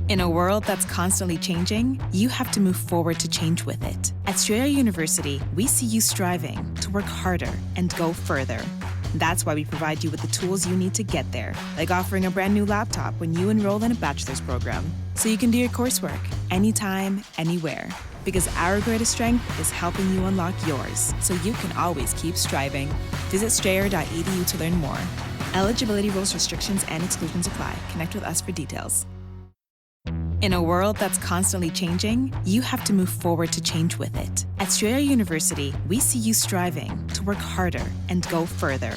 In a world that's constantly changing, you have to move forward to change with it. At Strayer University, we see you striving to work harder and go further. That's why we provide you with the tools you need to get there, like offering a brand new laptop when you enroll in a bachelor's program, so you can do your coursework anytime, anywhere. Because our greatest strength is helping you unlock yours, so you can always keep striving. Visit strayer.edu to learn more. Eligibility rules, restrictions, and exclusions apply. Connect with us for details. In a world that's constantly changing, you have to move forward to change with it. At Strayer University, we see you striving to work harder and go further.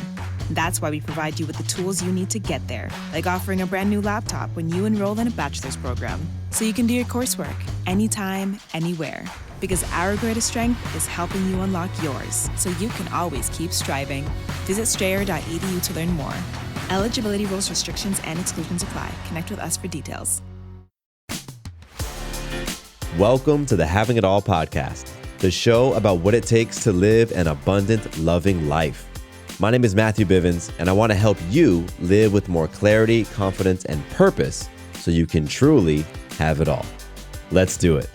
That's why we provide you with the tools you need to get there, like offering a brand new laptop when you enroll in a bachelor's program, so you can do your coursework anytime, anywhere. Because our greatest strength is helping you unlock yours, so you can always keep striving. Visit strayer.edu to learn more. Eligibility rules, restrictions, and exclusions apply. Connect with us for details. Welcome to the Having It All podcast, the show about what it takes to live an abundant, loving life. My name is Matthew Bivens, and I want to help you live with more clarity, confidence, and purpose so you can truly have it all. Let's do it.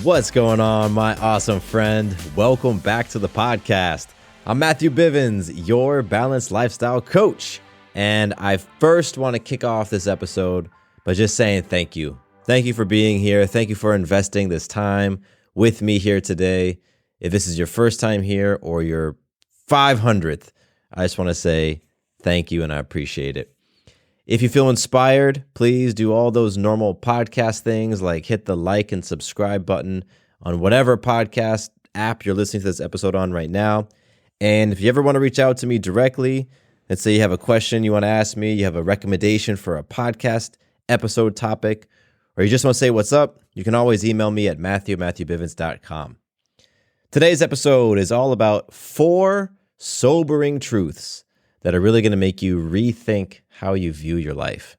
What's going on, my awesome friend? Welcome back to the podcast. I'm Matthew Bivens, your balanced lifestyle coach, and I first want to kick off this episode by just saying thank you. Thank you for being here. Thank you for investing this time with me here today. If this is your first time here or your 500th, I just want to say thank you and I appreciate it. If you feel inspired, please do all those normal podcast things like hit the like and subscribe button on whatever podcast app you're listening to this episode on right now. And if you ever want to reach out to me directly, let's say you have a question you want to ask me, you have a recommendation for a podcast episode topic, or you just want to say what's up, you can always email me at matthewbivens.com. Today's episode is all about 4 sobering truths that are really going to make you rethink how you view your life.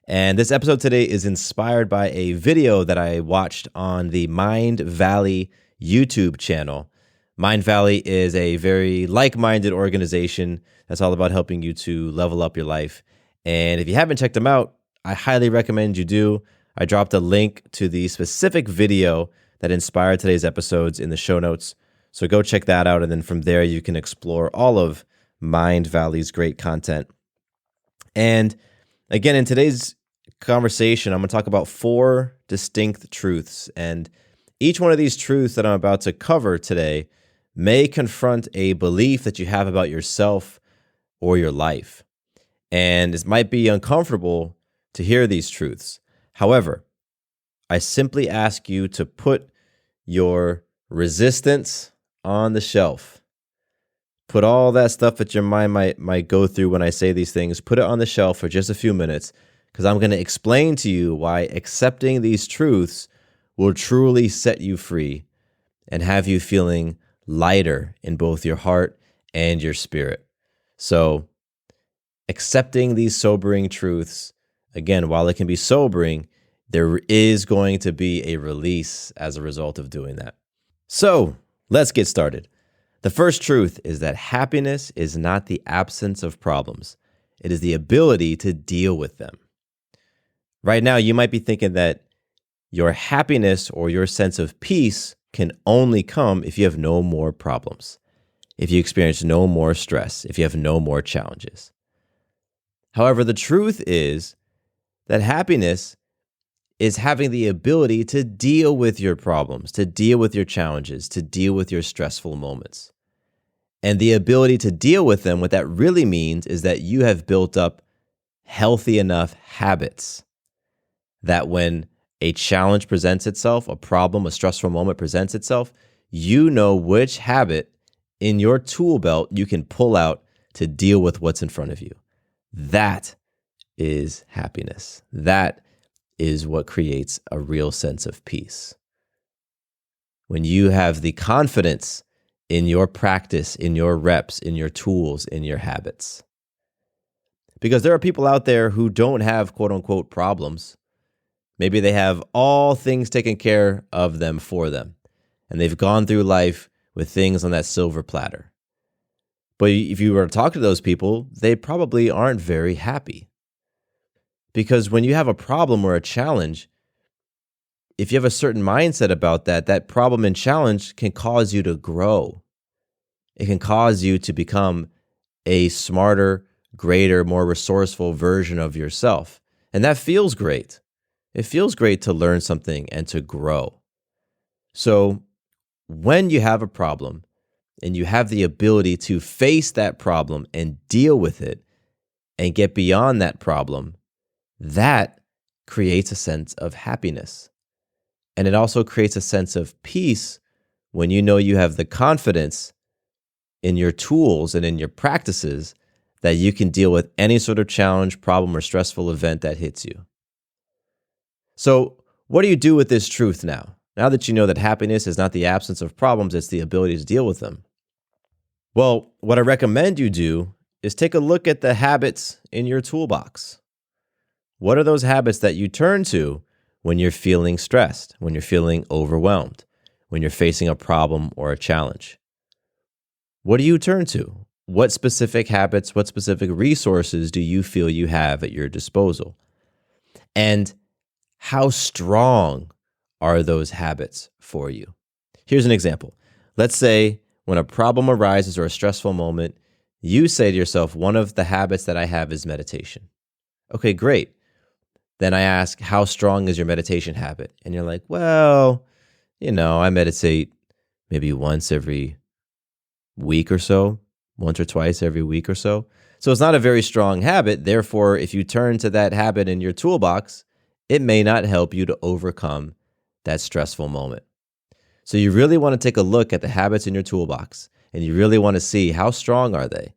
And this episode today is inspired by a video that I watched on the Mind Valley YouTube channel. Mind Valley is a very like-minded organization that's all about helping you to level up your life. And if you haven't checked them out, I highly recommend you do. I dropped a link to the specific video that inspired today's episodes in the show notes. So go check that out. And then from there, you can explore all of Mind Valley's great content. And again, in today's conversation, I'm going to talk about 4 distinct truths. And each one of these truths that I'm about to cover today may confront a belief that you have about yourself or your life. And it might be uncomfortable to hear these truths. However, I simply ask you to put your resistance on the shelf. Put all that stuff that your mind might go through when I say these things, put it on the shelf for just a few minutes, because I'm going to explain to you why accepting these truths will truly set you free and have you feeling lighter in both your heart and your spirit. So, accepting these sobering truths, again, while it can be sobering, there is going to be a release as a result of doing that. So let's get started. The first truth is that happiness is not the absence of problems. It is the ability to deal with them. Right now, you might be thinking that your happiness or your sense of peace can only come if you have no more problems, if you experience no more stress, if you have no more challenges. However, the truth is that happiness is having the ability to deal with your problems, to deal with your challenges, to deal with your stressful moments. And the ability to deal with them, what that really means is that you have built up healthy enough habits that when a challenge presents itself, a problem, a stressful moment presents itself, you know which habit in your tool belt you can pull out to deal with what's in front of you. That is happiness. That is what creates a real sense of peace. When you have the confidence in your practice, in your reps, in your tools, in your habits. Because there are people out there who don't have quote unquote problems. Maybe they have all things taken care of them for them, and they've gone through life with things on that silver platter. But if you were to talk to those people, they probably aren't very happy. Because when you have a problem or a challenge, if you have a certain mindset about that, that problem and challenge can cause you to grow. It can cause you to become a smarter, greater, more resourceful version of yourself. And that feels great. It feels great to learn something and to grow. So when you have a problem and you have the ability to face that problem and deal with it and get beyond that problem, that creates a sense of happiness. And it also creates a sense of peace when you know you have the confidence in your tools and in your practices that you can deal with any sort of challenge, problem, or stressful event that hits you. So, what do you do with this truth now? Now that you know that happiness is not the absence of problems, it's the ability to deal with them. Well, what I recommend you do is take a look at the habits in your toolbox. What are those habits that you turn to when you're feeling stressed, when you're feeling overwhelmed, when you're facing a problem or a challenge? What do you turn to? What specific habits, what specific resources do you feel you have at your disposal? And how strong are those habits for you? Here's an example. Let's say when a problem arises or a stressful moment, you say to yourself, one of the habits that I have is meditation. Okay, great. Then I ask, how strong is your meditation habit? And you're like, well, I meditate maybe once every week or so, once or twice every week or so. So it's not a very strong habit. Therefore, if you turn to that habit in your toolbox, it may not help you to overcome that stressful moment. So you really want to take a look at the habits in your toolbox, and you really want to see how strong are they?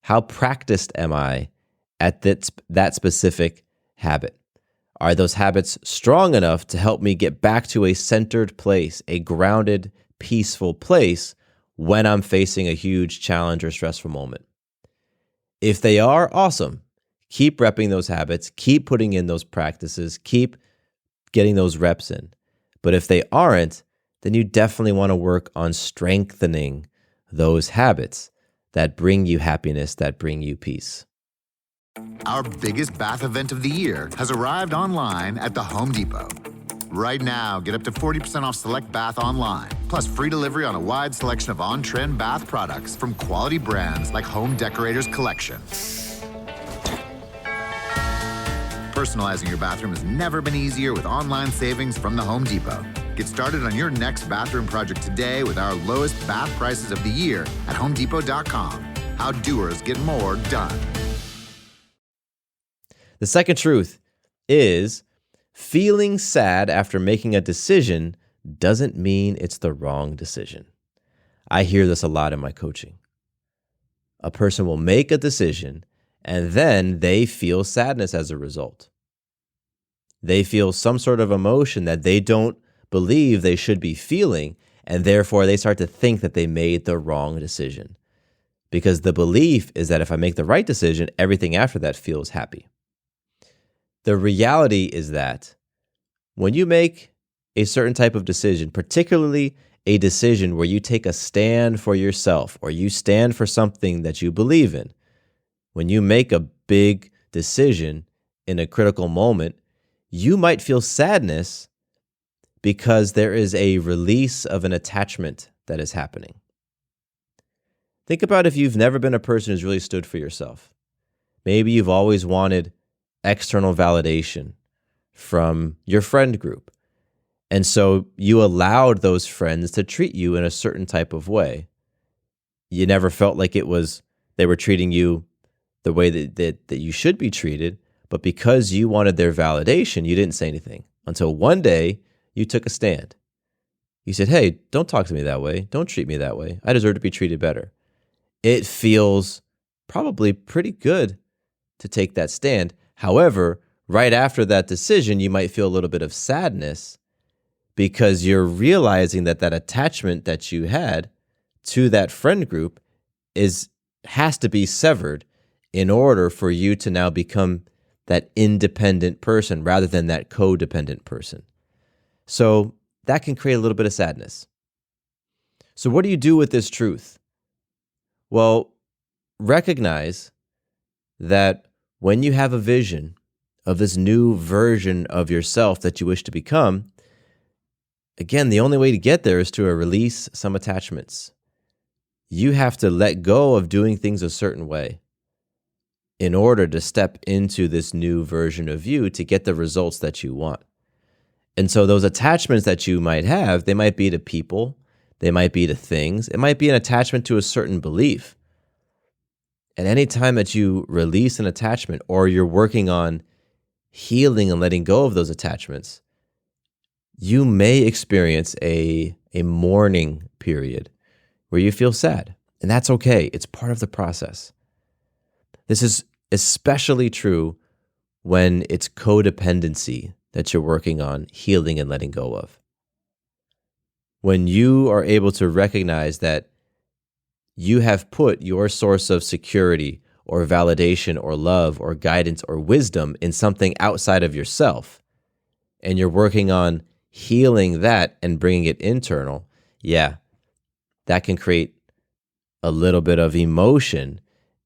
How practiced am I at that specific habit? Are those habits strong enough to help me get back to a centered place, a grounded, peaceful place when I'm facing a huge challenge or stressful moment? If they are, awesome. Keep repping those habits, keep putting in those practices, keep getting those reps in. But if they aren't, then you definitely want to work on strengthening those habits that bring you happiness, that bring you peace. Our biggest bath event of the year has arrived online at the Home Depot. Right now, get up to 40% off select bath online, plus free delivery on a wide selection of on-trend bath products from quality brands like Home Decorators Collection. Personalizing your bathroom has never been easier with online savings from the Home Depot. Get started on your next bathroom project today with our lowest bath prices of the year at homedepot.com. How doers get more done. The second truth is feeling sad after making a decision doesn't mean it's the wrong decision. I hear this a lot in my coaching. A person will make a decision and then they feel sadness as a result. They feel some sort of emotion that they don't believe they should be feeling, and therefore they start to think that they made the wrong decision. Because the belief is that if I make the right decision, everything after that feels happy. The reality is that when you make a certain type of decision, particularly a decision where you take a stand for yourself or you stand for something that you believe in, when you make a big decision in a critical moment, you might feel sadness because there is a release of an attachment that is happening. Think about if you've never been a person who's really stood for yourself. Maybe you've always wanted external validation from your friend group. And so you allowed those friends to treat you in a certain type of way. You never felt like they were treating you the way that you should be treated, but because you wanted their validation, you didn't say anything until one day you took a stand. You said, hey, don't talk to me that way. Don't treat me that way. I deserve to be treated better. It feels probably pretty good to take that stand. However, right after that decision, you might feel a little bit of sadness because you're realizing that attachment that you had to that friend group has to be severed in order for you to now become that independent person rather than that codependent person. So that can create a little bit of sadness. So what do you do with this truth? Well, recognize that when you have a vision of this new version of yourself that you wish to become, again, the only way to get there is to release some attachments. You have to let go of doing things a certain way in order to step into this new version of you to get the results that you want. And so those attachments that you might have, they might be to people, they might be to things, it might be an attachment to a certain belief. And any time that you release an attachment or you're working on healing and letting go of those attachments, you may experience a mourning period where you feel sad. And that's okay. It's part of the process. This is especially true when it's codependency that you're working on healing and letting go of. When you are able to recognize that you have put your source of security or validation or love or guidance or wisdom in something outside of yourself, and you're working on healing that and bringing it internal, that can create a little bit of emotion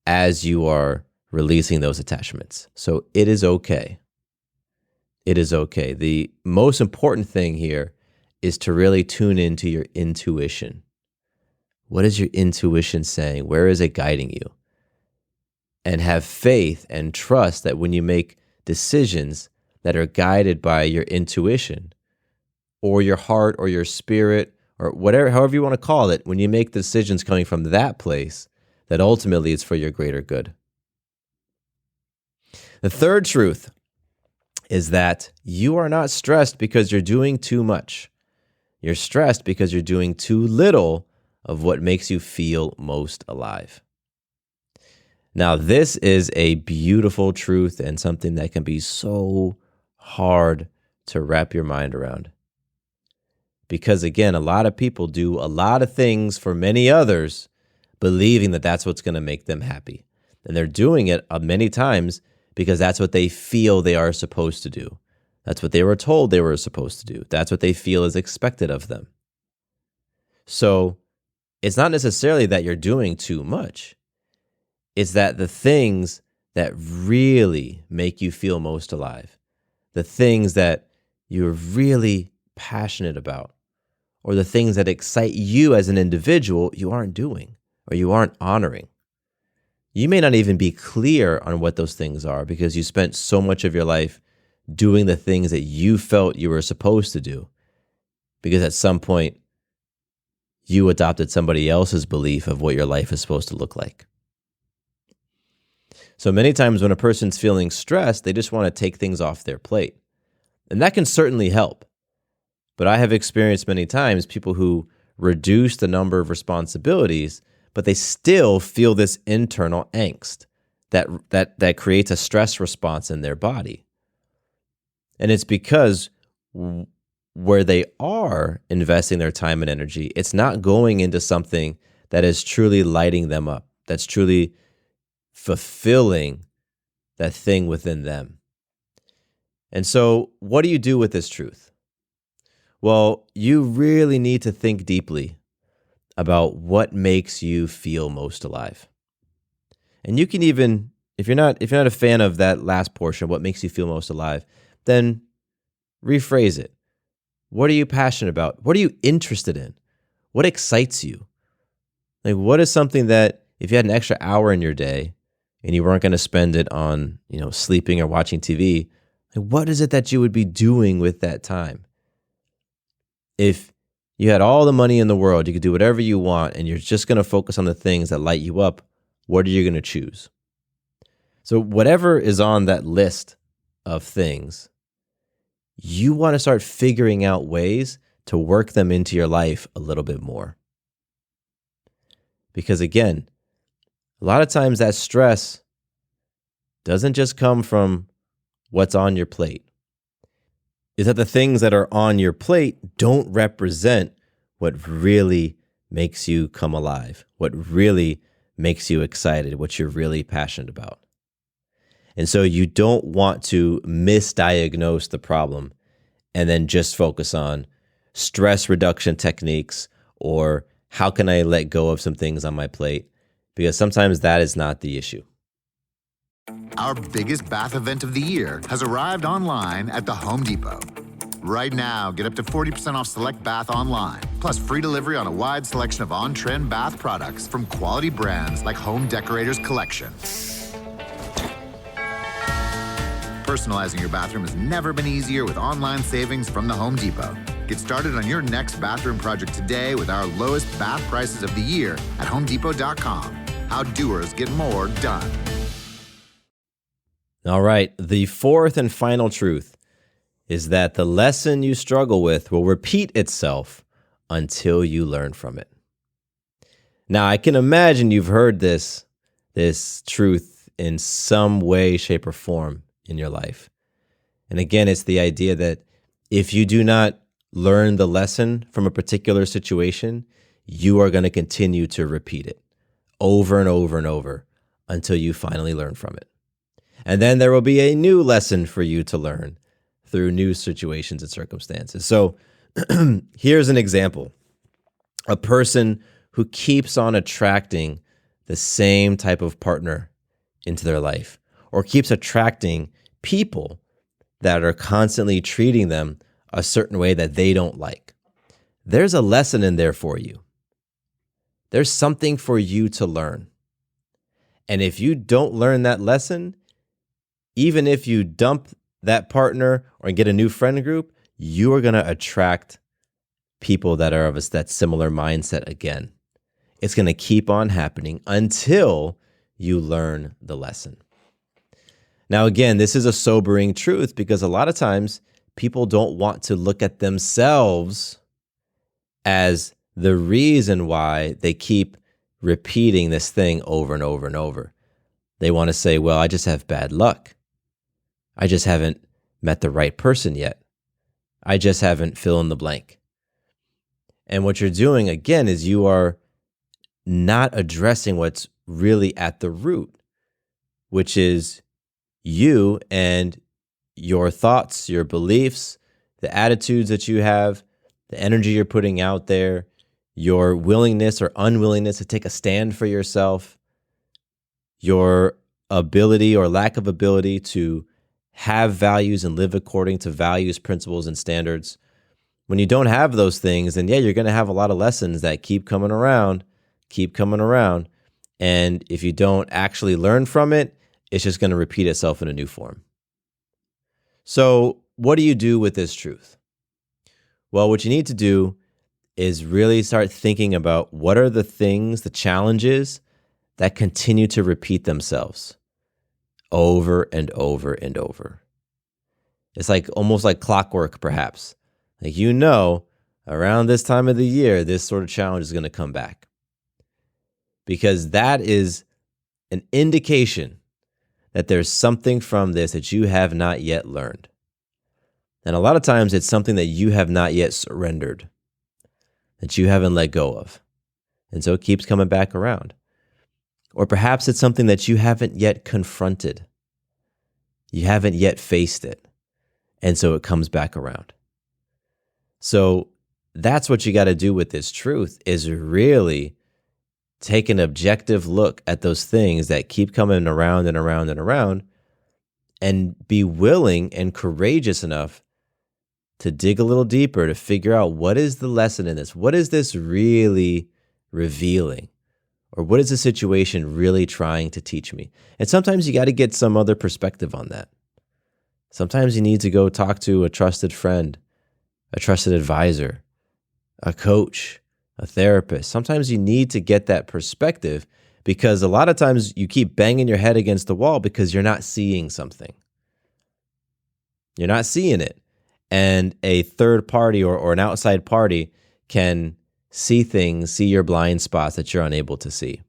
as you are releasing those attachments. So it is okay. It is okay. The most important thing here is to really tune into your intuition. What is your intuition saying? Where is it guiding you? And have faith and trust that when you make decisions that are guided by your intuition or your heart or your spirit or whatever, however you want to call it, when you make decisions coming from that place, that ultimately it's for your greater good. The third truth is that you are not stressed because you're doing too much. You're stressed because you're doing too little of what makes you feel most alive. Now, this is a beautiful truth and something that can be so hard to wrap your mind around. Because again, a lot of people do a lot of things for many others, believing that that's what's going to make them happy. And they're doing it many times because that's what they feel they are supposed to do. That's what they were told they were supposed to do. That's what they feel is expected of them. So it's not necessarily that you're doing too much. It's that the things that really make you feel most alive, the things that you're really passionate about, or the things that excite you as an individual, you aren't doing or you aren't honoring. You may not even be clear on what those things are because you spent so much of your life doing the things that you felt you were supposed to do, because at some point you adopted somebody else's belief of what your life is supposed to look like. So many times when a person's feeling stressed, they just want to take things off their plate. And that can certainly help. But I have experienced many times people who reduce the number of responsibilities, but they still feel this internal angst that creates a stress response in their body. And it's because where they are investing their time and energy, it's not going into something that is truly lighting them up, that's truly fulfilling that thing within them. And so what do you do with this truth? Well, you really need to think deeply about what makes you feel most alive. And you can even, if you're not a fan of that last portion, what makes you feel most alive, then rephrase it. What are you passionate about? What are you interested in? What excites you? Like, what is something that if you had an extra hour in your day and you weren't going to spend it on, sleeping or watching TV, like, what is it that you would be doing with that time? If you had all the money in the world, you could do whatever you want, and you're just going to focus on the things that light you up, what are you going to choose? So whatever is on that list of things, you want to start figuring out ways to work them into your life a little bit more. Because again, a lot of times that stress doesn't just come from what's on your plate. Is that the things that are on your plate don't represent what really makes you come alive, what really makes you excited, what you're really passionate about. And so you don't want to misdiagnose the problem and then just focus on stress reduction techniques or how can I let go of some things on my plate, because sometimes that is not the issue. Our biggest bath event of the year has arrived online at the Home Depot. Right now, get up to 40% off select bath online, plus free delivery on a wide selection of on-trend bath products from quality brands like Home Decorators Collection. Personalizing your bathroom has never been easier with online savings from the Home Depot. Get started on your next bathroom project today with our lowest bath prices of the year at HomeDepot.com. How doers get more done. All right, the fourth and final truth is that the lesson you struggle with will repeat itself until you learn from it. Now, I can imagine you've heard this truth in some way, shape, or form in your life. And again, it's the idea that if you do not learn the lesson from a particular situation, you are going to continue to repeat it over and over and over until you finally learn from it. And then there will be a new lesson for you to learn through new situations and circumstances. So here's an example. A person who keeps on attracting the same type of partner into their life, or keeps attracting people that are constantly treating them a certain way that they don't like. There's a lesson in there for you. There's something for you to learn. And if you don't learn that lesson, even if you dump that partner or get a new friend group, you are going to attract people that are of that similar mindset again. It's going to keep on happening until you learn the lesson. Now, again, this is a sobering truth because a lot of times people don't want to look at themselves as the reason why they keep repeating this thing over and over and over. They want to say, well, I just have bad luck. I just haven't met the right person yet. I just haven't fill in the blank. And what you're doing, again, is you are not addressing what's really at the root, which is you and your thoughts, your beliefs, the attitudes that you have, the energy you're putting out there, your willingness or unwillingness to take a stand for yourself, your ability or lack of ability to have values and live according to values, principles, and standards. When you don't have those things, then you're going to have a lot of lessons that keep coming around. And if you don't actually learn from it, it's just going to repeat itself in a new form. So what do you do with this truth? Well, what you need to do is really start thinking about what are the things, the challenges that continue to repeat themselves over and over and over. It's like almost like clockwork, perhaps. Like, around this time of the year, this sort of challenge is going to come back. Because that is an indication that there's something from this that you have not yet learned. And a lot of times it's something that you have not yet surrendered, that you haven't let go of. And so it keeps coming back around. Or perhaps it's something that you haven't yet confronted. You haven't yet faced it. And so it comes back around. So that's what you got to do with this truth, is really take an objective look at those things that keep coming around and around and around, and be willing and courageous enough to dig a little deeper to figure out, what is the lesson in this? What is this really revealing? Or what is the situation really trying to teach me? And sometimes you got to get some other perspective on that. Sometimes you need to go talk to a trusted friend, a trusted advisor, a coach, a therapist. Sometimes you need to get that perspective, because a lot of times you keep banging your head against the wall because you're not seeing something. You're not seeing it. And a third party or an outside party can see things, see your blind spots that you're unable to see.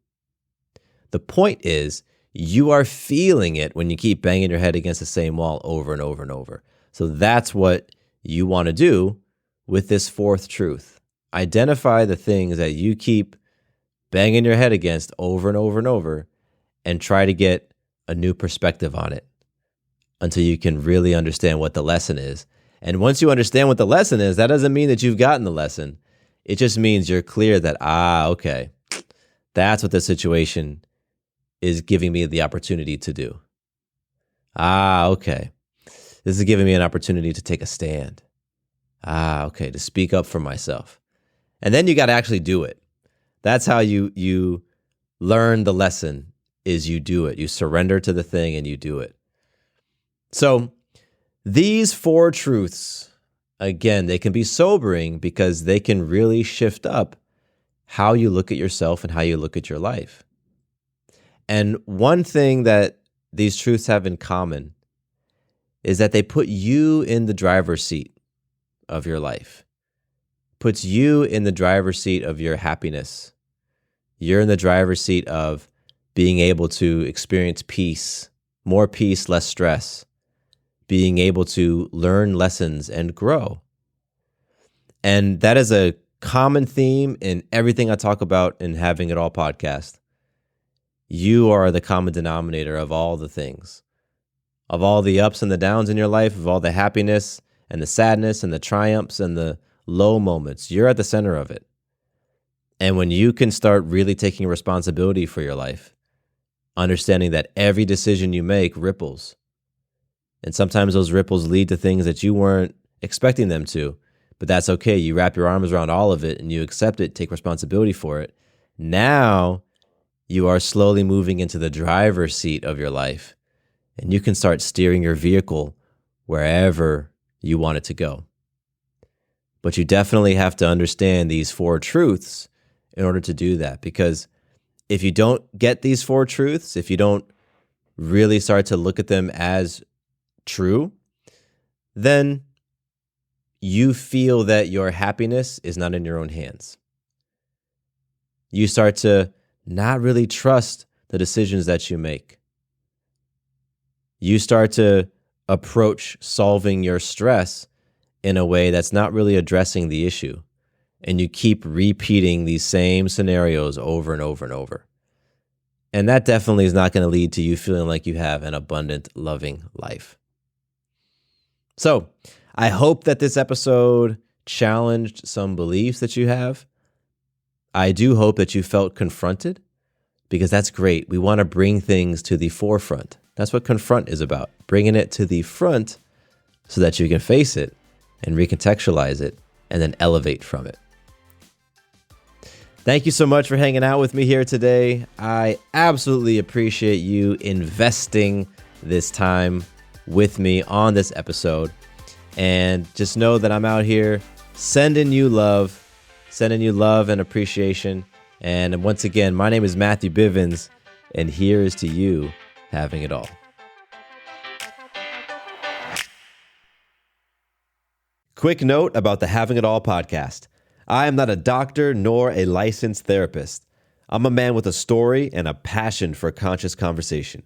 The point is, you are feeling it when you keep banging your head against the same wall over and over and over. So that's what you want to do with this fourth truth. Identify the things that you keep banging your head against over and over and over, and try to get a new perspective on it until you can really understand what the lesson is. And once you understand what the lesson is, that doesn't mean that you've gotten the lesson. It just means you're clear that, okay, that's what the situation is giving me the opportunity to do. Okay. This is giving me an opportunity to take a stand. Okay, to speak up for myself. And then you got to actually do it. That's how you learn the lesson, is you do it. You surrender to the thing and you do it. So these 4 truths, again, they can be sobering because they can really shift up how you look at yourself and how you look at your life. And one thing that these truths have in common is that they put you in the driver's seat of your life, puts you in the driver's seat of your happiness. You're in the driver's seat of being able to experience peace, more peace, less stress, being able to learn lessons and grow. And that is a common theme in everything I talk about in Having It All podcast. You are the common denominator of all the things, of all the ups and the downs in your life, of all the happiness and the sadness and the triumphs and the low moments. You're at the center of it. And when you can start really taking responsibility for your life, understanding that every decision you make ripples, and sometimes those ripples lead to things that you weren't expecting them to, but that's okay. You wrap your arms around all of it and you accept it, take responsibility for it. Now you are slowly moving into the driver's seat of your life, and you can start steering your vehicle wherever you want it to go. But you definitely have to understand these 4 truths in order to do that, because if you don't get these 4 truths, if you don't really start to look at them as true, then you feel that your happiness is not in your own hands. You start to not really trust the decisions that you make. You start to approach solving your stress in a way that's not really addressing the issue. And you keep repeating these same scenarios over and over and over. And that definitely is not going to lead to you feeling like you have an abundant, loving life. So I hope that this episode challenged some beliefs that you have. I do hope that you felt confronted, because that's great. We want to bring things to the forefront. That's what confront is about, bringing it to the front so that you can face it and recontextualize it and then elevate from it. Thank you so much for hanging out with me here today. I absolutely appreciate you investing this time with me on this episode. And just know that I'm out here sending you love and appreciation. And once again, my name is Matthew Bivens, and here's to you having it all. Quick note about the Having It All podcast. I am not a doctor nor a licensed therapist. I'm a man with a story and a passion for conscious conversation.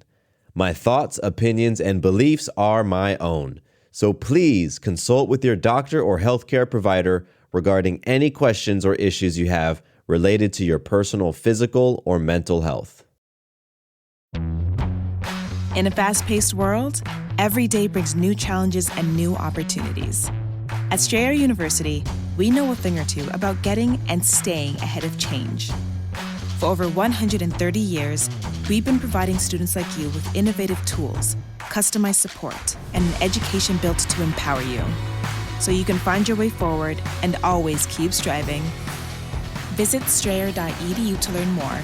My thoughts, opinions, and beliefs are my own. So please consult with your doctor or healthcare provider regarding any questions or issues you have related to your personal physical or mental health. In a fast-paced world, every day brings new challenges and new opportunities. At Strayer University, we know a thing or two about getting and staying ahead of change. For over 130 years, we've been providing students like you with innovative tools, customized support, and an education built to empower you, so you can find your way forward and always keep striving. Visit strayer.edu to learn more